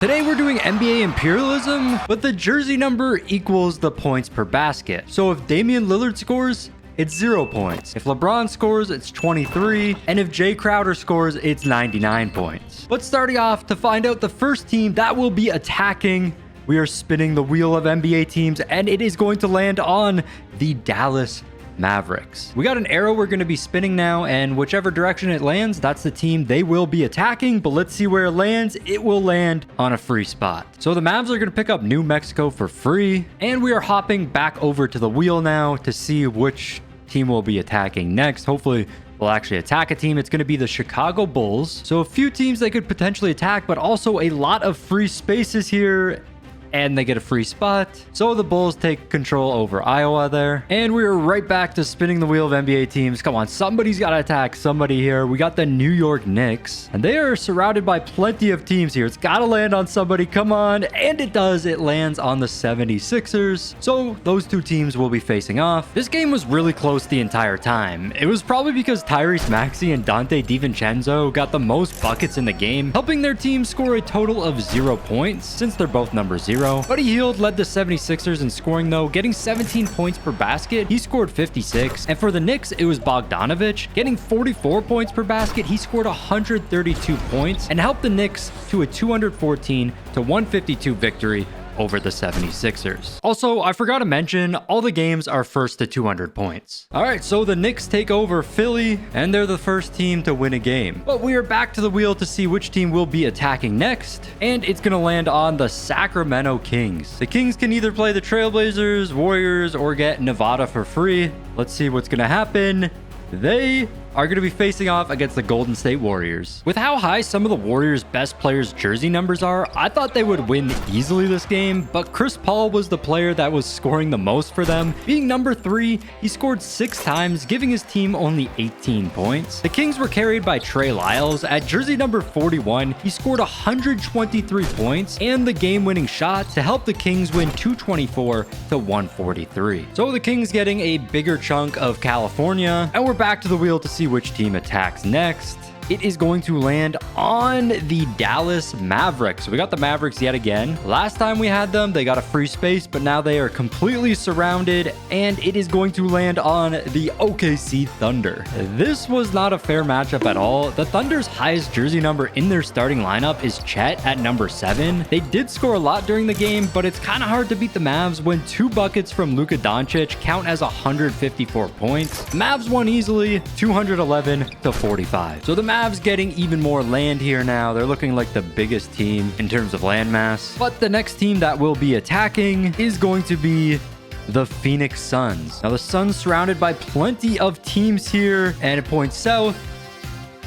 Today we're doing NBA Imperialism, but the jersey number equals the points per basket. So if Damian Lillard scores, it's 0 points. If LeBron scores, it's 23. And if Jay Crowder scores, it's 99 points. But starting off, to find out the first team that will be attacking, we are spinning the wheel of NBA teams, and it is going to land on the Dallas Mavericks. We got an arrow we're going to be spinning now, and whichever direction it lands, that's the team they will be attacking. But let's see where it lands. It will land on a free spot. So the Mavs are going to pick up New Mexico for free, and we are hopping back over to the wheel now to see which team will be attacking next. Hopefully we'll actually attack a team. It's going to be the Chicago Bulls. So a few teams they could potentially attack, but also a lot of free spaces here, and they get a free spot. So the Bulls take control over Iowa there. And we're right back to spinning the wheel of NBA teams. Come on, somebody's got to attack somebody here. We got the New York Knicks, and they are surrounded by plenty of teams here. It's got to land on somebody. Come on. And it does. It lands on the 76ers. So those two teams will be facing off. This game was really close the entire time. It was probably because Tyrese Maxey and Dante DiVincenzo got the most buckets in the game, helping their team score a total of 0 points since they're both number 0. Buddy Hield led the 76ers in scoring though, getting 17 points per basket. He scored 56. And for the Knicks, it was Bogdanovich getting 44 points per basket. He scored 132 points and helped the Knicks to a 214-152 victory over the 76ers. Also, I forgot to mention, all the games are first to 200 points. All right, so the Knicks take over Philly, and they're the first team to win a game. But we are back to the wheel to see which team will be attacking next, and it's going to land on the Sacramento Kings. The Kings can either play the Trailblazers, Warriors, or get Nevada for free. Let's see what's going to happen. They are going to be facing off against the Golden State Warriors. With how high some of the Warriors' best players' jersey numbers are, I thought they would win easily this game, but Chris Paul was the player that was scoring the most for them. Being number 3, he scored 6 times, giving his team only 18 points. The Kings were carried by Trey Lyles. At jersey number 41, he scored 123 points and the game-winning shot to help the Kings win 224-143. So the Kings getting a bigger chunk of California, and we're back to the wheel to see which team attacks next. It is going to land on the Dallas Mavericks. We got the Mavericks yet again. Last time we had them, they got a free space, but now they are completely surrounded, and it is going to land on the OKC Thunder. This was not a fair matchup at all. The Thunder's highest jersey number in their starting lineup is Chet at number 7. They did score a lot during the game, but it's kind of hard to beat the Mavs when 2 buckets from Luka Doncic count as 154 points. Mavs won easily, 211-45. So the Mavs getting even more land here now. They're looking like the biggest team in terms of land mass. But the next team that will be attacking is going to be the Phoenix Suns. Now the Suns surrounded by plenty of teams here, and it points south,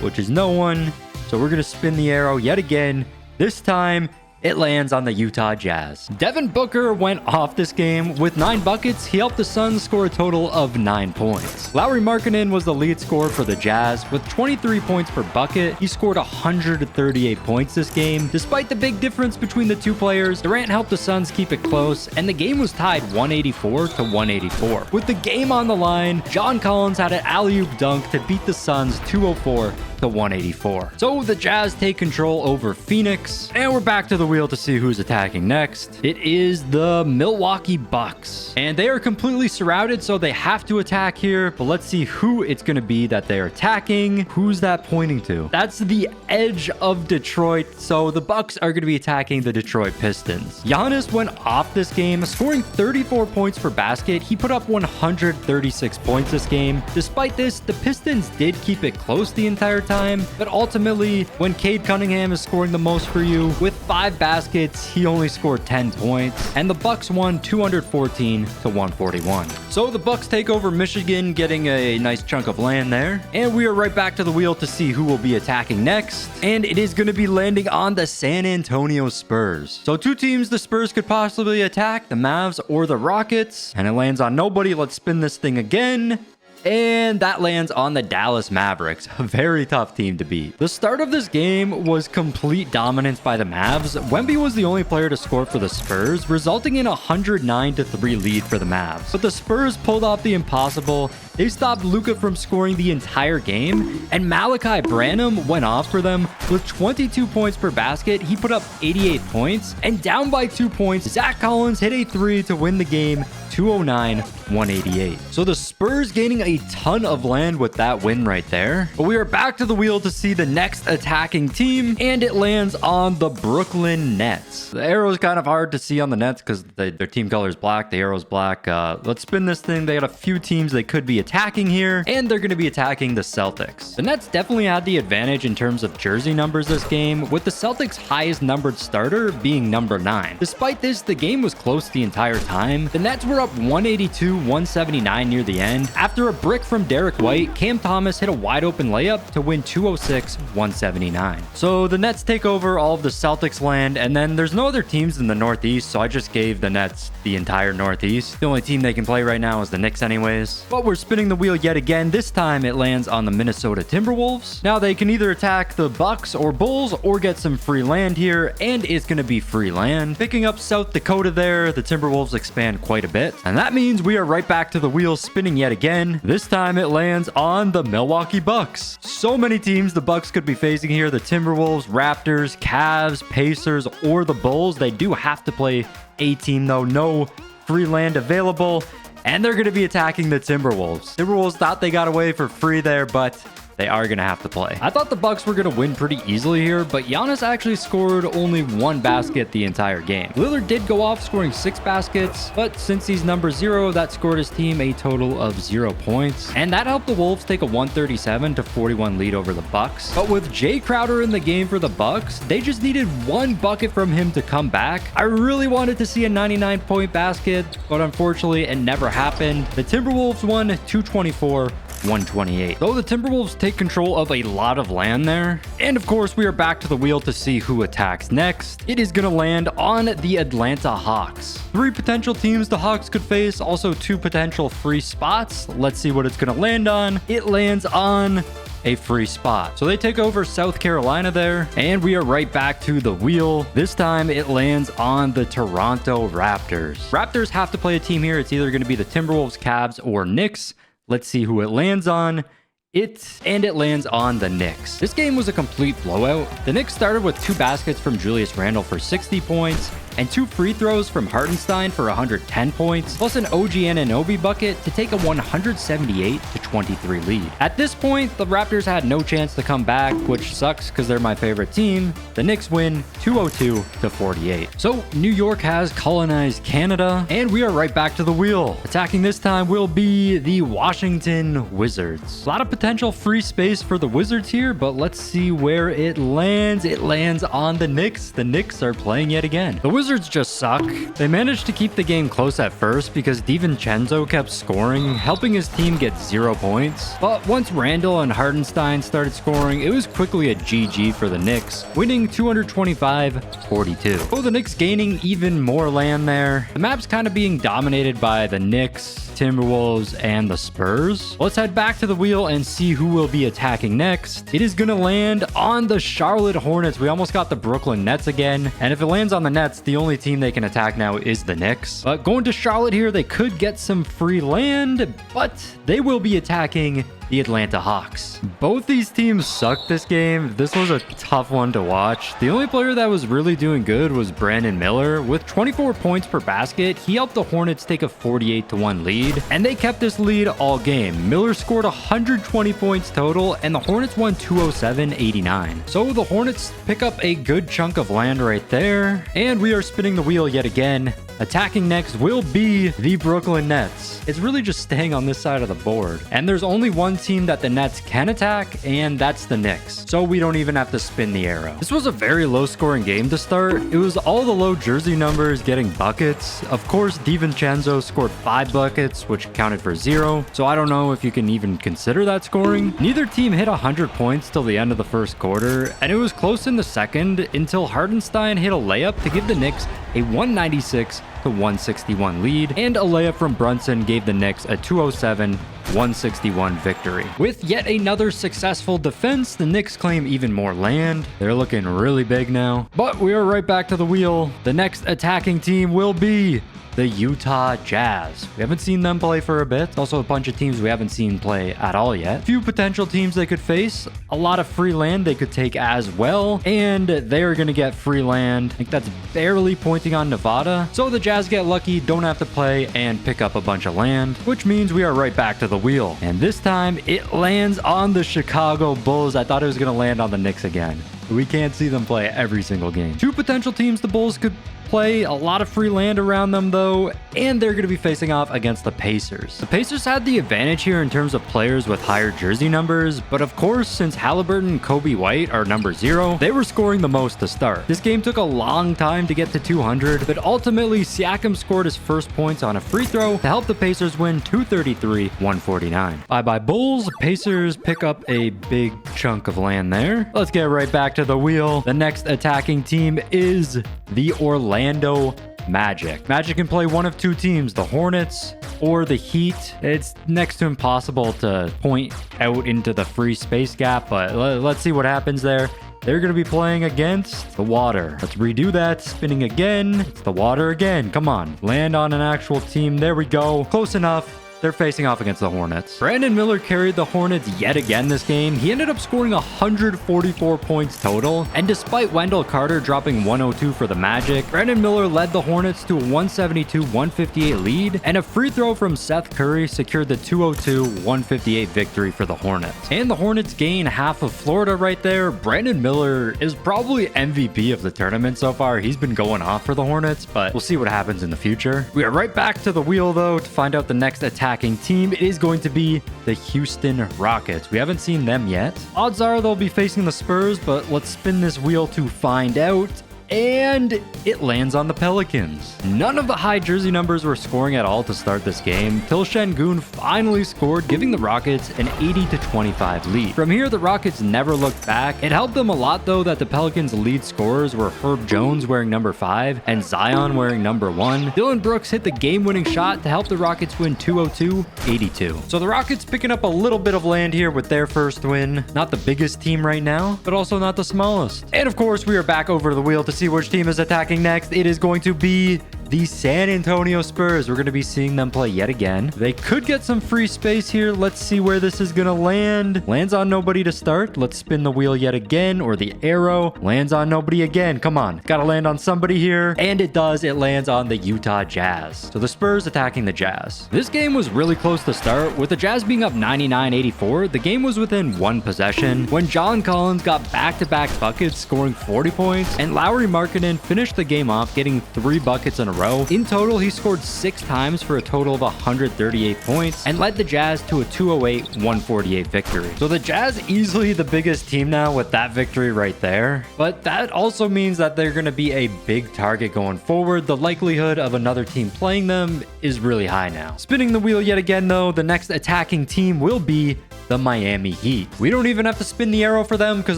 which is no one. So we're going to spin the arrow yet again. This time it lands on the Utah Jazz. Devin Booker went off this game with 9 buckets. He helped the Suns score a total of 9 points. Lauri Markkanen was the lead scorer for the Jazz with 23 points per bucket. He scored 138 points this game. Despite the big difference between the two players, Durant helped the Suns keep it close, and the game was tied 184-184. With the game on the line, John Collins had an alley-oop dunk to beat the Suns 204-184. So the Jazz take control over Phoenix, and we're back to the wheel to see who's attacking next. It is the Milwaukee Bucks, and they are completely surrounded, so they have to attack here. But let's see who it's going to be that they're attacking. Who's that pointing to? That's the edge of Detroit. So the Bucks are going to be attacking the Detroit Pistons. Giannis went off this game, scoring 34 points per basket. He put up 136 points this game. Despite this, the Pistons did keep it close the entire time, but ultimately, when Cade Cunningham is scoring the most for you with 5 baskets, he only scored 10 points, and the Bucks won 214-141. So the Bucks take over Michigan, getting a nice chunk of land there, and we are right back to the wheel to see who will be attacking next, and it is going to be landing on the San Antonio Spurs. So 2 teams the Spurs could possibly attack, the Mavs or the Rockets, and it lands on nobody. Let's spin this thing again. And that lands on the Dallas Mavericks, a very tough team to beat. The start of this game was complete dominance by the Mavs. Wemby was the only player to score for the Spurs, resulting in a 109-3 lead for the Mavs. But the Spurs pulled off the impossible They stopped Luka from scoring the entire game, and Malachi Branham went off for them with 22 points per basket. He put up 88 points, and down by 2 points, Zach Collins hit a three to win the game, 209-188. So the Spurs gaining a ton of land with that win right there. But we are back to the wheel to see the next attacking team, and it lands on the Brooklyn Nets. The arrow is kind of hard to see on the Nets because their team color is black. The arrow's black. Let's spin this thing. They got a few teams they could be attacking here, and they're going to be attacking the Celtics. The Nets definitely had the advantage in terms of jersey numbers this game, with the Celtics' highest numbered starter being number 9. Despite this, the game was close the entire time. The Nets were up 182-179 near the end. After a brick from Derek White, Cam Thomas hit a wide open layup to win 206-179. So the Nets take over all of the Celtics land, and then there's no other teams in the Northeast, so I just gave the Nets the entire Northeast. The only team they can play right now is the Knicks anyways. But we're spinning the wheel yet again. This time it lands on the Minnesota Timberwolves. Now they can either attack the Bucks or Bulls or get some free land here, and it's going to be free land. Picking up South Dakota there, the Timberwolves expand quite a bit. And that means we are right back to the wheel spinning yet again. This time it lands on the Milwaukee Bucks. So many teams the Bucks could be facing here. The Timberwolves, Raptors, Cavs, Pacers, or the Bulls. They do have to play a team though. No free land available. And they're going to be attacking the Timberwolves. Timberwolves thought they got away for free there, but they are going to have to play. I thought the Bucks were going to win pretty easily here, but Giannis actually scored only 1 basket the entire game. Lillard did go off scoring 6 baskets, but since he's number 0, that scored his team a total of 0 points. And that helped the Wolves take a 137-41 lead over the Bucks. But with Jay Crowder in the game for the Bucks, they just needed 1 bucket from him to come back. I really wanted to see a 99-point basket, but unfortunately it never happened. The Timberwolves won 224-128. Though the Timberwolves take control of a lot of land there. And of course, we are back to the wheel to see who attacks next. It is going to land on the Atlanta Hawks. 3 potential teams the Hawks could face, also 2 potential free spots. Let's see what it's going to land on. It lands on a free spot. So they take over South Carolina there, and we are right back to the wheel. This time it lands on the Toronto Raptors. Raptors have to play a team here. It's either going to be the Timberwolves, Cavs, or Knicks. Let's see who it lands on. It lands on the Knicks. This game was a complete blowout. The Knicks started with 2 baskets from Julius Randle for 60 points and 2 free throws from Hartenstein for 110 points, plus an OG Anunoby bucket to take a 178-23 lead. At this point, the Raptors had no chance to come back, which sucks because they're my favorite team. The Knicks win 202-48. So New York has colonized Canada, and we are right back to the wheel. Attacking this time will be the Washington Wizards. A lot of potential free space for the Wizards here, but let's see where it lands. It lands on the Knicks. The Knicks are playing yet again. The Wizards just suck. They managed to keep the game close at first because DiVincenzo kept scoring, helping his team get 0 points. But once Randall and Hartenstein started scoring, it was quickly a GG for the Knicks, winning 225-42. Oh, the Knicks gaining even more land there. The map's kind of being dominated by the Knicks, Timberwolves, and the Spurs. Let's head back to the wheel and see who will be attacking next. It is going to land on the Charlotte Hornets. We almost got the Brooklyn Nets again. And if it lands on the Nets, the only team they can attack now is the Knicks. But going to Charlotte here, they could get some free land, but they will be attacking the Atlanta Hawks. Both these teams sucked this game. This was a tough one to watch. The only player that was really doing good was Brandon Miller. With 24 points per basket, he helped the Hornets take a 48-1 lead, and they kept this lead all game. Miller scored 120 points total, and the Hornets won 207-89. So the Hornets pick up a good chunk of land right there, and we are spinning the wheel yet again. Attacking next will be the Brooklyn Nets. It's really just staying on this side of the board. And there's only one team that the Nets can attack, and that's the Knicks. So we don't even have to spin the arrow. This was a very low scoring game to start. It was all the low jersey numbers getting buckets. Of course, DiVincenzo scored 5 buckets, which counted for 0. So I don't know if you can even consider that scoring. Neither team hit 100 points till the end of the first quarter, and it was close in the second until Hartenstein hit a layup to give the Knicks a 196 to 161 lead, and a layup from Brunson gave the Knicks a 207-161 victory. With yet another successful defense, the Knicks claim even more land. They're looking really big now. But we are right back to the wheel. The next attacking team will be the Utah Jazz. We haven't seen them play for a bit. Also a bunch of teams we haven't seen play at all yet. Few potential teams they could face. A lot of free land they could take as well. And they're going to get free land. I think that's barely pointing on Nevada. So the Jazz get lucky, don't have to play, and pick up a bunch of land, which means we are right back to the wheel. And this time it lands on the Chicago Bulls. I thought it was going to land on the Knicks again. We can't see them play every single game. Two potential teams the Bulls could play, a lot of free land around them though, and they're going to be facing off against the Pacers. The Pacers had the advantage here in terms of players with higher jersey numbers, but of course, since Halliburton and Kobe White are number 0, they were scoring the most to start. This game took a long time to get to 200, but ultimately Siakam scored his first points on a free throw to help the Pacers win 233-149. Bye-bye Bulls. Pacers pick up a big chunk of land there. Let's get right back to the wheel. The next attacking team is the Orlando Magic. Magic can play one of two teams, the Hornets or the Heat. It's next to impossible to point out into the free space gap, but let's see what happens there. They're going to be playing against the Water. Let's redo that. Spinning again. It's the Water again. Come on. Land on an actual team. There we go. Close enough. They're facing off against the Hornets. Brandon Miller carried the Hornets yet again this game. He ended up scoring 144 points total, and despite Wendell Carter dropping 102 for the Magic, Brandon Miller led the Hornets to a 172-158 lead, and a free throw from Seth Curry secured the 202-158 victory for the Hornets. And the Hornets gain half of Florida right there. Brandon Miller is probably MVP of the tournament so far. He's been going off for the Hornets, but we'll see what happens in the future. We are right back to the wheel though to find out the next attacking team. It is going to be the Houston Rockets. We haven't seen them yet. Odds are they'll be facing the Spurs, but let's spin this wheel to find out. And it lands on the Pelicans. None of the high jersey numbers were scoring at all to start this game, till Şengün finally scored, giving the Rockets an 80-25 lead. From here, the Rockets never looked back. It helped them a lot, though, that the Pelicans' lead scorers were Herb Jones wearing number 5 and Zion wearing number 1. Dillon Brooks hit the game-winning shot to help the Rockets win 202-82. So the Rockets picking up a little bit of land here with their first win. Not the biggest team right now, but also not the smallest. And of course, we are back over the wheel to see which team is attacking next. It is going to be the San Antonio Spurs. We're going to be seeing them play yet again. They could get some free space here. Let's see where this is going to land. Lands on nobody to start. Let's spin the wheel yet again, or the arrow. Lands on nobody again. Come on. Got to land on somebody here. And it does. It lands on the Utah Jazz. So the Spurs attacking the Jazz. This game was really close to start. With the Jazz being up 99-84, the game was within one possession when John Collins got back-to-back buckets, scoring 40 points, and Lauri Markkanen finished the game off getting 3 buckets in a row. In total, he scored 6 times for a total of 138 points and led the Jazz to a 208-148 victory. So the Jazz easily the biggest team now with that victory right there. But that also means that they're going to be a big target going forward. The likelihood of another team playing them is really high now. Spinning the wheel yet again though, the next attacking team will be the Miami Heat. We don't even have to spin the arrow for them because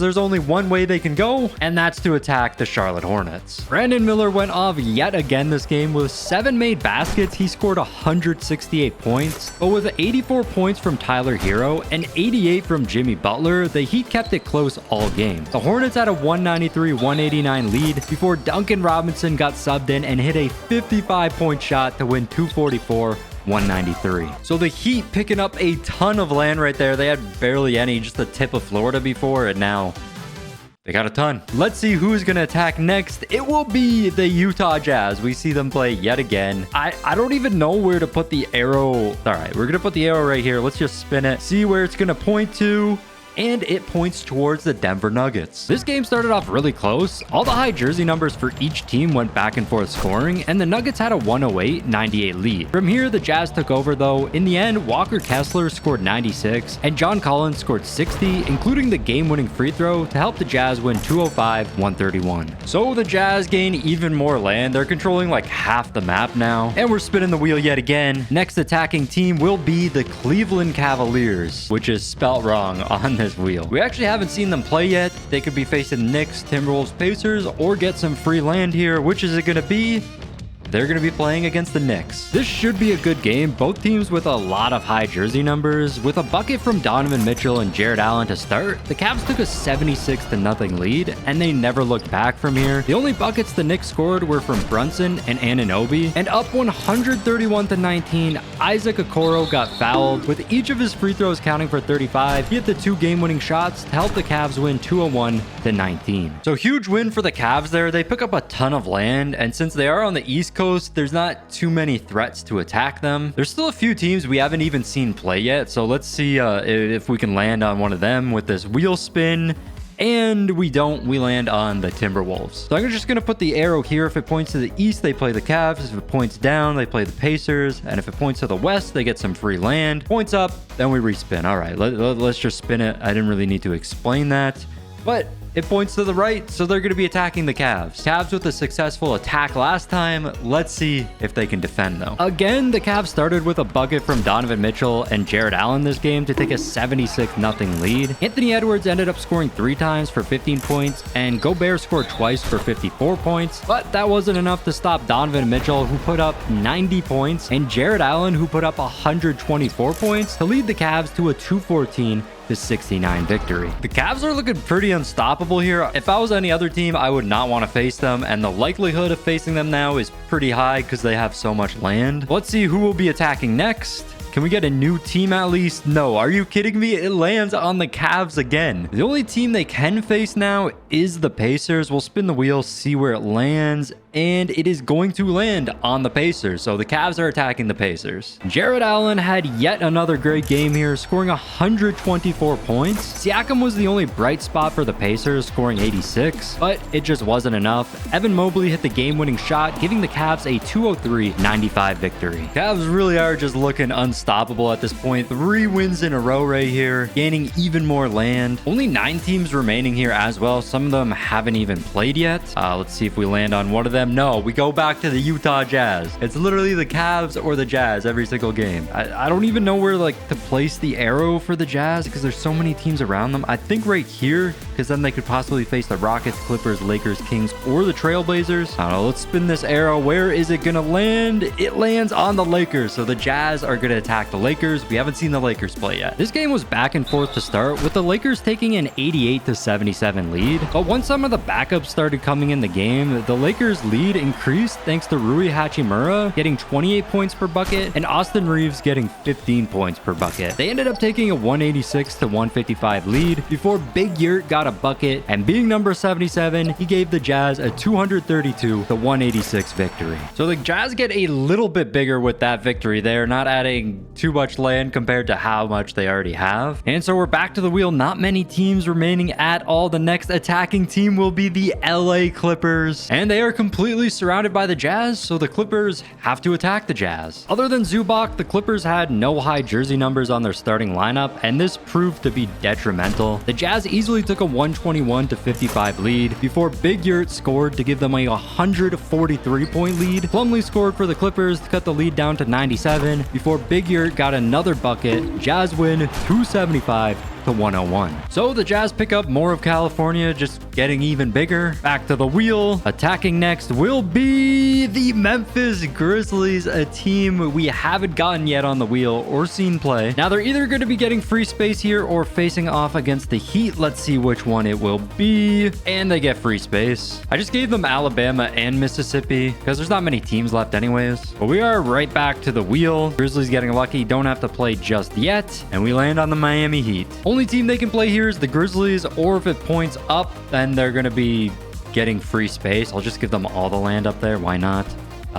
there's only one way they can go, and that's to attack the Charlotte Hornets. Brandon Miller went off yet again this game with 7 made baskets. He scored 168 points, but with 84 points from Tyler Hero and 88 from Jimmy Butler, the Heat kept it close all game. The Hornets had a 193-189 lead before Duncan Robinson got subbed in and hit a 55-point shot to win 244-193. So the Heat picking up a ton of land right there. They had barely any, just the tip of Florida before, and now they got a ton. Let's see who's going to attack next. It will be the Utah Jazz. We see them play yet again. I don't even know where to put the arrow. All right, we're going to put the arrow right here. Let's just spin it, see where it's going to point to. And it points towards the Denver Nuggets. This game started off really close. All the high jersey numbers for each team went back and forth scoring, and the Nuggets had a 108-98 lead. From here, the Jazz took over though. In the end, Walker Kessler scored 96, and John Collins scored 60, including the game-winning free throw to help the Jazz win 205-131. So the Jazz gain even more land. They're controlling like half the map now, and we're spinning the wheel yet again. Next attacking team will be the Cleveland Cavaliers, which is spelt wrong on this this wheel. We actually haven't seen them play yet. They could be facing Knicks, Timberwolves, Pacers, or get some free land here. Which is it going to be? They're going to be playing against the Knicks. This should be a good game. Both teams with a lot of high jersey numbers. With a bucket from Donovan Mitchell and Jared Allen to start, the Cavs took a 76-0 lead, and they never looked back from here. The only buckets the Knicks scored were from Brunson and Anunoby, and up 131-19, Isaac Okoro got fouled. With each of his free throws counting for 35, he hit the 2 game-winning shots to help the Cavs win 201-19. So huge win for the Cavs there. They pick up a ton of land, and since they are on the East Coast, there's not too many threats to attack them. There's still a few teams we haven't even seen play yet, so let's see if we can land on one of them with this wheel spin. And we don't. We land on the Timberwolves. So I'm just going to put the arrow here. If it points to the east, they play the Cavs. If it points down, they play the Pacers. And if it points to the west, they get some free land. Points up, then we respin. All right, let's just spin it. I didn't really need to explain that, but it points to the right, so they're going to be attacking the Cavs. Cavs with a successful attack last time. Let's see if they can defend, though. Again, the Cavs started with a bucket from Donovan Mitchell and Jared Allen this game to take a 76-0 lead. Anthony Edwards ended up scoring 3 times for 15 points, and Gobert scored twice for 54 points. But that wasn't enough to stop Donovan Mitchell, who put up 90 points, and Jared Allen, who put up 124 points to lead the Cavs to a 214-69 victory. The Cavs are looking pretty unstoppable here. If I was any other team, I would not want to face them, and the likelihood of facing them now is pretty high because they have so much land. Let's see who will be attacking next. Can we get a new team at least? No, are you kidding me? It lands on the Cavs again. The only team they can face now is the Pacers. We'll spin the wheel, see where it lands, and it is going to land on the Pacers. So the Cavs are attacking the Pacers. Jared Allen had yet another great game here, scoring 124 points. Siakam was the only bright spot for the Pacers, scoring 86, but it just wasn't enough. Evan Mobley hit the game-winning shot, giving the Cavs a 203-95 victory. Cavs really are just looking unstoppable at this point. 3 wins in a row right here, gaining even more land. Only 9 teams remaining here as well. Some of them haven't even played yet. Let's see if we land on one of them. No, we go back to the Utah Jazz. It's literally the Cavs or the Jazz every single game. I don't even know where to place the arrow for the Jazz because there's so many teams around them. I think right here, because then they could possibly face the Rockets, Clippers, Lakers, Kings, or the Trailblazers. I don't know. Let's spin this arrow. Where is it gonna land? It lands on the Lakers. So the Jazz are gonna attack the Lakers. We haven't seen the Lakers play yet. This game was back and forth to start, with the Lakers taking an 88-77 lead. But once some of the backups started coming in the game, the Lakers lead increased thanks to Rui Hachimura getting 28 points per bucket and Austin Reeves getting 15 points per bucket. They ended up taking a 186-155 lead before Big Yurt got a bucket, and being number 77, he gave the Jazz a 232-186 victory. So the Jazz get a little bit bigger with that victory there, not adding too much land compared to how much they already have. And so we're back to the wheel. Not many teams remaining at all. The next attacking team will be the LA Clippers, and they are completely surrounded by the Jazz, so the Clippers have to attack the Jazz. Other than Zubac, the Clippers had no high jersey numbers on their starting lineup, and this proved to be detrimental. The Jazz easily took a 121-55 lead before Big Yurt scored to give them a 143-point lead. Plumlee scored for the Clippers to cut the lead down to 97 before Big Yurt got another bucket. Jazz win 275-101. So the Jazz pick up more of California, just getting even bigger. Back to the wheel. Attacking next will be the Memphis Grizzlies, a team we haven't gotten yet on the wheel or seen play. Now they're either going to be getting free space here or facing off against the Heat. Let's see which one it will be. And they get free space. I just gave them Alabama and Mississippi because there's not many teams left anyways. But we are right back to the wheel. Grizzlies getting lucky, don't have to play just yet. And we land on the Miami Heat. Only team they can play here is the Grizzlies, or if it points up, then they're going to be getting free space. I'll just give them all the land up there. Why not?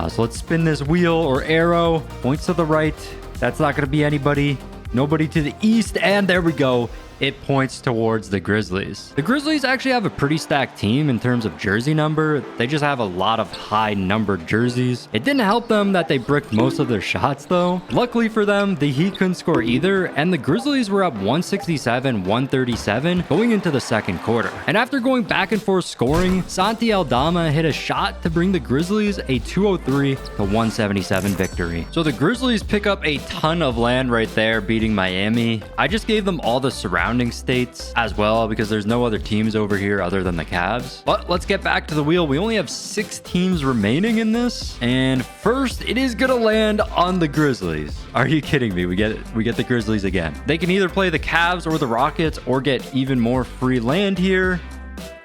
So let's spin this wheel or arrow. Points to the right. That's not going to be anybody. Nobody to the east. And there we go. It points towards the Grizzlies. The Grizzlies actually have a pretty stacked team in terms of jersey number. They just have a lot of high numbered jerseys. It didn't help them that they bricked most of their shots though. Luckily for them, the Heat couldn't score either, and the Grizzlies were up 167-137 going into the second quarter. And after going back and forth scoring, Santi Aldama hit a shot to bring the Grizzlies a 203-177 victory. So the Grizzlies pick up a ton of land right there, beating Miami. I just gave them all the surrounding surrounding states as well, because there's no other teams over here other than the Cavs. But let's get back to the wheel. We only have 6 teams remaining in this. And first, it is going to land on the Grizzlies. Are you kidding me? We get the Grizzlies again. They can either play the Cavs or the Rockets or get even more free land here.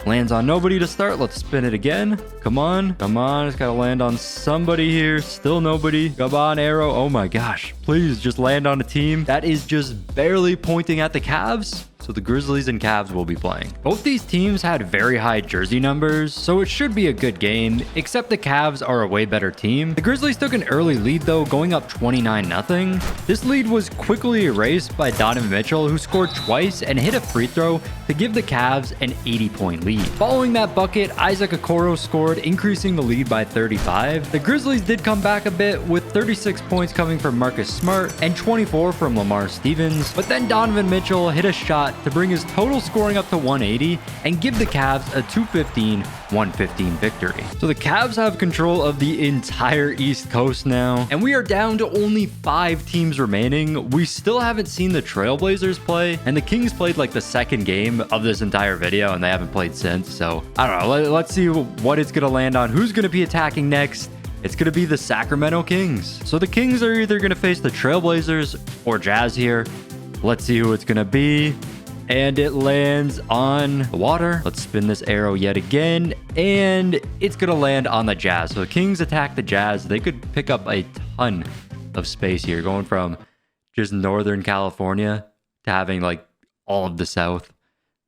Lands on nobody to start. Let's spin it again. Come on. Come on. It's got to land on somebody here. Still nobody. Come on, arrow. Oh my gosh. Please just land on a team that is just barely pointing at the Cavs. So the Grizzlies and Cavs will be playing. Both these teams had very high jersey numbers, so it should be a good game, except the Cavs are a way better team. The Grizzlies took an early lead though, going up 29-0. This lead was quickly erased by Donovan Mitchell, who scored twice and hit a free throw to give the Cavs an 80-point lead. Following that bucket, Isaac Okoro scored, increasing the lead by 35. The Grizzlies did come back a bit, with 36 points coming from Marcus Smart and 24 from Lamar Stevens, but then Donovan Mitchell hit a shot to bring his total scoring up to 180 and give the Cavs a 215-115 victory. So the Cavs have control of the entire East Coast now, and we are down to only 5 teams remaining. We still haven't seen the Trailblazers play, and the Kings played like the second game of this entire video, and they haven't played since. So I don't know. Let's see what it's going to land on. Who's going to be attacking next? It's going to be the Sacramento Kings. So the Kings are either going to face the Trailblazers or Jazz here. Let's see who it's going to be. And it lands on the water. Let's spin this arrow yet again. And it's going to land on the Jazz. So the Kings attack the Jazz. They could pick up a ton of space here, going from just Northern California to having like all of the South.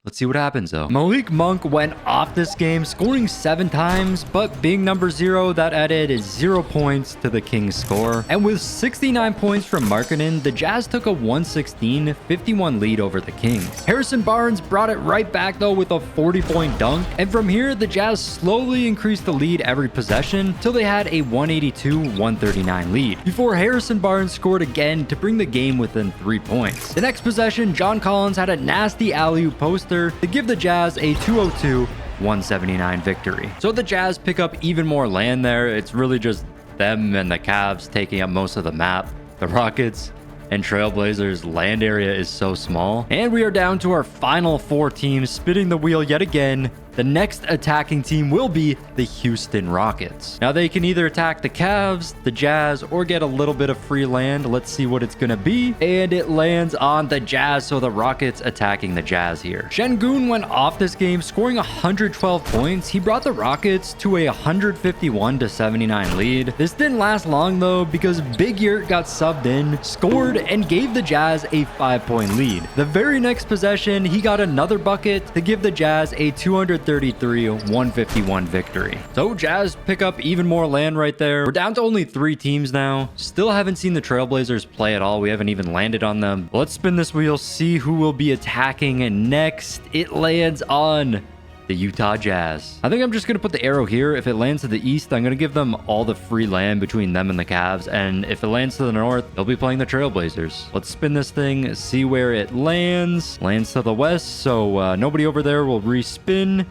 Let's see what happens though. Malik Monk went off this game, scoring 7 times, but being number 0, that added 0 points to the Kings score. And with 69 points from Markkanen, the Jazz took a 116-51 lead over the Kings. Harrison Barnes brought it right back though with a 40-point dunk. And from here, the Jazz slowly increased the lead every possession till they had a 182-139 lead, before Harrison Barnes scored again to bring the game within 3 points. The next possession, John Collins had a nasty alley-oop poster to give the Jazz a 202-179 victory. So the Jazz pick up even more land there. It's really just them and the Cavs taking up most of the map. The Rockets and Trailblazers land area is so small. And we are down to our final 4 teams, spinning the wheel yet again. The next attacking team will be the Houston Rockets. Now they can either attack the Cavs, the Jazz, or get a little bit of free land. Let's see what it's gonna be. And it lands on the Jazz, so the Rockets attacking the Jazz here. Şengün went off this game, scoring 112 points. He brought the Rockets to a 151-79 lead. This didn't last long though, because Big Yurt got subbed in, scored, and gave the Jazz a 5-point lead. The very next possession, he got another bucket to give the Jazz a 233-151 victory. So Jazz pick up even more land right there. We're down to only 3 teams now. Still haven't seen the Trailblazers play at all. We haven't even landed on them. Let's spin this wheel, see who will be attacking next. It lands on the Utah Jazz. I think I'm just going to put the arrow here. If it lands to the east, I'm going to give them all the free land between them and the Cavs. And if it lands to the north, they'll be playing the Trailblazers. Let's spin this thing, see where it lands. Lands to the west, so nobody over there will respin.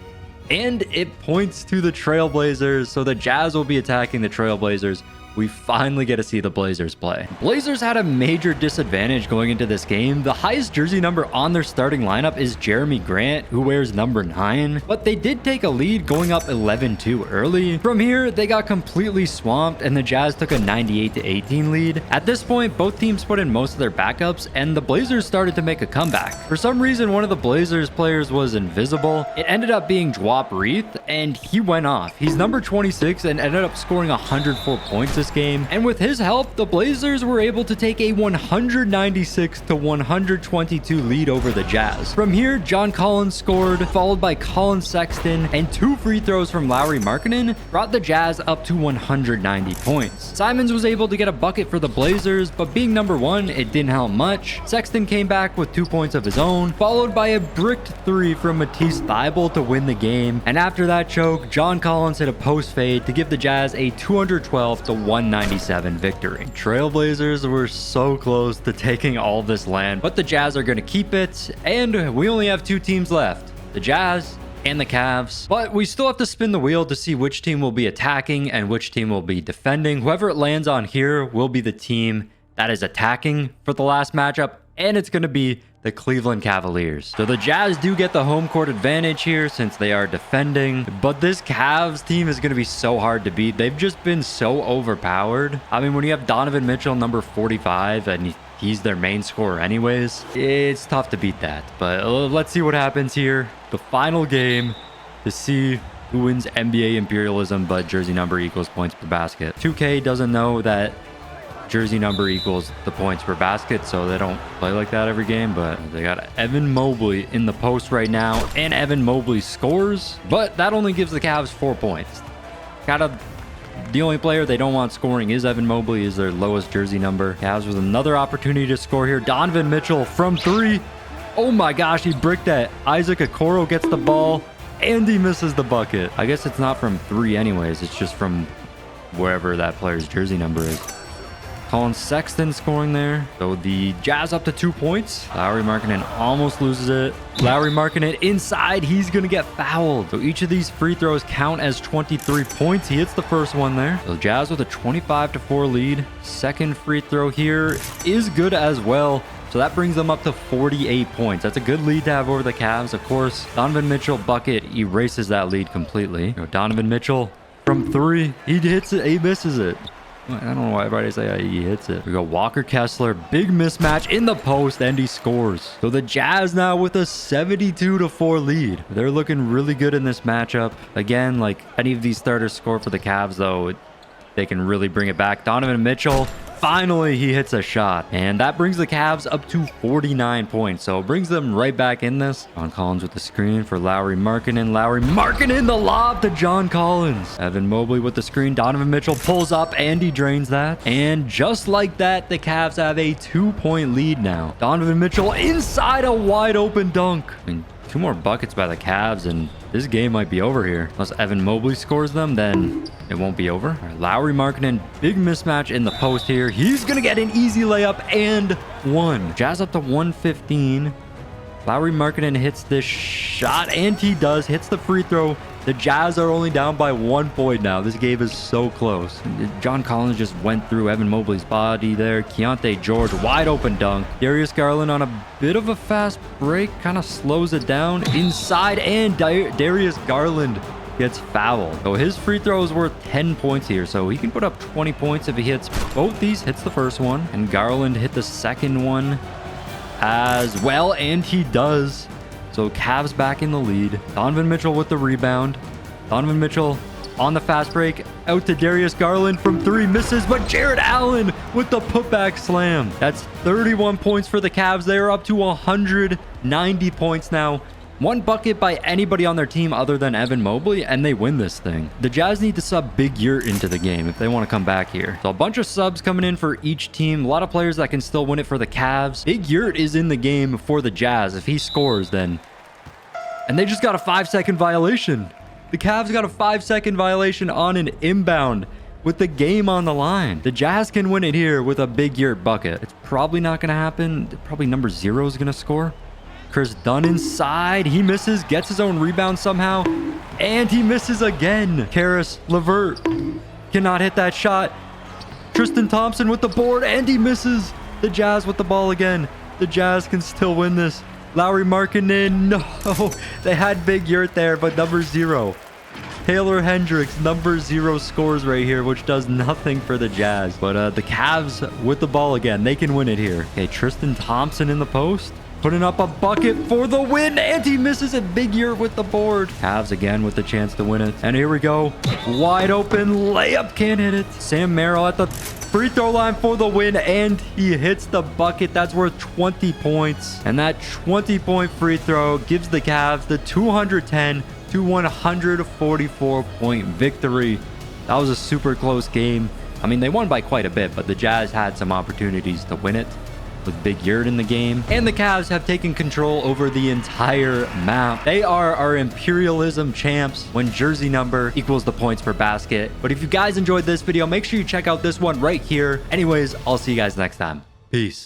And it points to the Trailblazers, so the Jazz will be attacking the Trailblazers. We finally get to see the Blazers play. Blazers had a major disadvantage going into this game. The highest jersey number on their starting lineup is Jeremy Grant, who wears number 9, but they did take a lead going up 11-2 early. From here, they got completely swamped and the Jazz took a 98-18 lead. At this point, both teams put in most of their backups and the Blazers started to make a comeback. For some reason, one of the Blazers players was invisible. It ended up being Dwop Reith and he went off. He's number 26 and ended up scoring 104 points this game. And with his help, the Blazers were able to take a 196-122 lead over the Jazz. From here, John Collins scored, followed by Colin Sexton, and 2 free throws from Lauri Markkanen brought the Jazz up to 190 points. Simons was able to get a bucket for the Blazers, but being number 1, it didn't help much. Sexton came back with 2 points of his own, followed by a bricked 3 from Matisse Thybulle to win the game. And after that choke, John Collins hit a post fade to give the Jazz a 212-197 victory. Trailblazers were so close to taking all this land, but the Jazz are going to keep it, and we only have 2 teams left, the Jazz and the Cavs. But we still have to spin the wheel to see which team will be attacking and which team will be defending. Whoever it lands on here will be the team that is attacking for the last matchup. and it's going to be the Cleveland Cavaliers. So the Jazz do get the home court advantage here since they are defending, but this Cavs team is going to be so hard to beat. They've just been so overpowered. I mean, when you have Donovan Mitchell, number 45, and he's their main scorer anyways, it's tough to beat that. But let's see what happens here. The final game to see who wins NBA Imperialism, but jersey number equals points per basket. 2K doesn't know that jersey number equals the points per basket, so they don't play like that every game. But they got Evan Mobley in the post right now, and Evan Mobley scores, but that only gives the Cavs 4 points. The only player they don't want scoring is Evan Mobley, is their lowest jersey number. Cavs with another opportunity to score here. Donovan Mitchell from 3. Oh my gosh, he bricked that. Isaac Okoro gets the ball, and he misses the bucket. I guess it's not from 3 anyways. It's just from wherever that player's jersey number is. Colin Sexton scoring there. So the Jazz up to 2 points. Lauri Markkanen almost loses it. Lauri Markkanen inside. He's going to get fouled. So each of these free throws count as 23 points. He hits the first one there. So Jazz with a 25-4 lead. Second free throw here is good as well. So that brings them up to 48 points. That's a good lead to have over the Cavs. Of course, Donovan Mitchell bucket erases that lead completely. Donovan Mitchell from 3. He hits it. He misses it. I don't know why everybody say he hits it. We go Walker Kessler, big mismatch in the post, and he scores. So the Jazz now with a 72-4 lead. They're looking really good in this matchup. Again, like any of these starters score for the Cavs, though, they can really bring it back. Donovan Mitchell, finally he hits a shot, and that brings the Cavs up to 49 points. So it brings them right back in this. John Collins with the screen for Lauri Markkanen. Lauri Markkanen, the lob to John Collins. Evan Mobley with the screen. Donovan Mitchell pulls up, and he drains that. And just like that, the Cavs have a 2-point lead now. Donovan Mitchell inside, a wide open dunk. I mean, 2 more buckets by the Cavs, and this game might be over here. Unless Evan Mobley scores them, then it won't be over. All right, Lauri Markkanen, big mismatch in the post here. He's going to get an easy layup and 1. Jazz up to 115. Lauri Markkanen hits this shot, and he does. Hits the free throw. The Jazz are only down by 1 point now. This game is so close. John Collins just went through Evan Mobley's body there. Keontae George, wide open dunk. Darius Garland on a bit of a fast break, kind of slows it down inside, and Darius Garland gets fouled. So his free throw is worth 10 points here, so he can put up 20 points if he hits both these. Hits the first one, and Garland hit the second one as well, and he does. So Cavs back in the lead. Donovan Mitchell with the rebound. Donovan Mitchell on the fast break. Out to Darius Garland from 3. Misses, but Jared Allen with the putback slam. That's 31 points for the Cavs. They are up to 190 points now. 1 bucket by anybody on their team other than Evan Mobley, and they win this thing. The Jazz need to sub Big Yurt into the game if they want to come back here. So a bunch of subs coming in for each team. A lot of players that can still win it for the Cavs. Big Yurt is in the game for the Jazz. If he scores, then... And they just got a 5-second violation. The Cavs got a 5-second violation on an inbound with the game on the line. The Jazz can win it here with a Big Yurt bucket. It's probably not going to happen. Probably number 0 is going to score. Chris Dunn inside. He misses, gets his own rebound somehow, and he misses again. Karis LeVert cannot hit that shot. Tristan Thompson with the board, and he misses. The Jazz with the ball again. The Jazz can still win this. Lauri Markkanen, no. They had Big Yurt there, but number 0. Taylor Hendricks, number 0, scores right here, which does nothing for the Jazz. But the Cavs with the ball again. They can win it here. Okay, Tristan Thompson in the post. Putting up a bucket for the win, and he misses it. Big Yurt with the board. Cavs again with the chance to win it. And here we go. Wide open layup, can't hit it. Sam Merrill at the free throw line for the win, and he hits the bucket. That's worth 20 points. And that 20-point free throw gives the Cavs the 210 to 144-point victory. That was a super close game. I mean, they won by quite a bit, but the Jazz had some opportunities to win it with Big Yurt in the game. And the Cavs have taken control over the entire map. They are our Imperialism champs when jersey number equals the points per basket. But if you guys enjoyed this video, make sure you check out this one right here. Anyways, I'll see you guys next time. Peace.